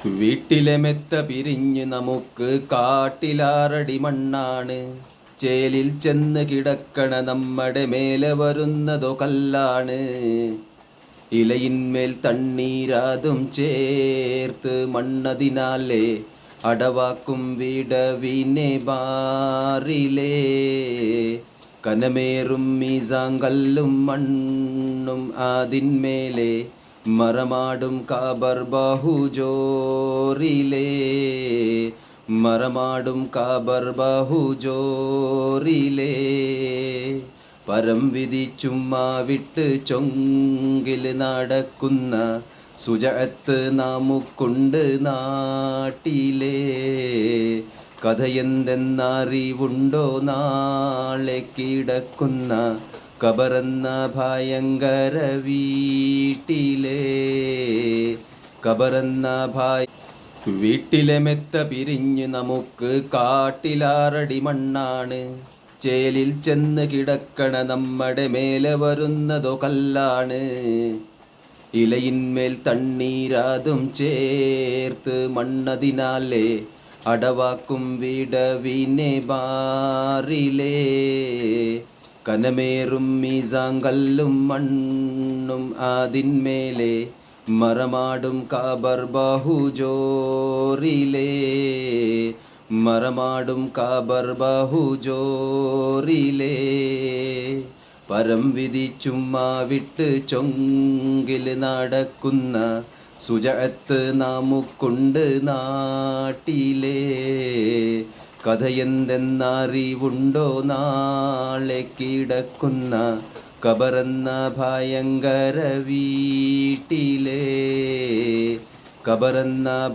വീട്ടിലെ മെത്ത പിരിഞ്ഞ് നമുക്ക് കാട്ടിലാറടി മണ്ണാണ്. ചേലിൽ ചെന്ന് കിടക്കണ നമ്മടെ മേലെ വരുന്നതോ കല്ലാണ്. ഇലയിന്മേൽ തണ്ണീരാതും ചേർത്ത് മണ്ണതിനാലേ അടവാക്കും വിടവിനെ ബാറിലേ. കനമേറും മീസാങ്കല്ലും മണ്ണും അതിന്മേലെ മറമാടും കാബർ ബഹുജോറിലേ. മറമാടും കാബർ ബഹുജോറിലേ. പരം വിധിച്ചുമ്മാ വിട്ട് ചൊങ്കിൽ നടക്കുന്ന സുജഅത്ത് നമുക്കുണ്ട് നാട്ടിലേ. കഥയെന്തെന്നറിവുണ്ടോ നാളെ കിടക്കുന്ന കബറെന്ന ഭയങ്കര വീട്ടിലേ. കബറെന്ന വീട്ടിലെ മെത്ത പിരിഞ്ഞ് നമുക്ക് കാട്ടിലാറടി മണ്ണാണ്. ചേലിൽ ചെന്ന് കിടക്കണ നമ്മടെ മേലെ വരുന്നതോ കല്ലാണ്. ഇലയിന്മേൽ തണ്ണീരാതും ചേർത്ത് മണ്ണതിനാലേ അടവാക്കും വിടവിനെ ബാറിലേ. കനമേറും മീസാങ്കല്ലും മണ്ണും അതിന്മേലെ മറമാടും കാബർ ബഹുജോറിലേ. മറമാടും കാബർ ബഹുജോറിലേ. പരം വിധിച്ചുമ്മാ വിട്ട് ചൊങ്കിൽ നടക്കുന്ന സുജഅത്ത് നമുക്കുണ്ട് നാട്ടിലേ. കഥയെന്തെന്നറിവുണ്ടോ നാളെ കിടക്കുന്ന കബറെന്ന ഭയങ്കര വീട്ടിലേ. കബറെന്ന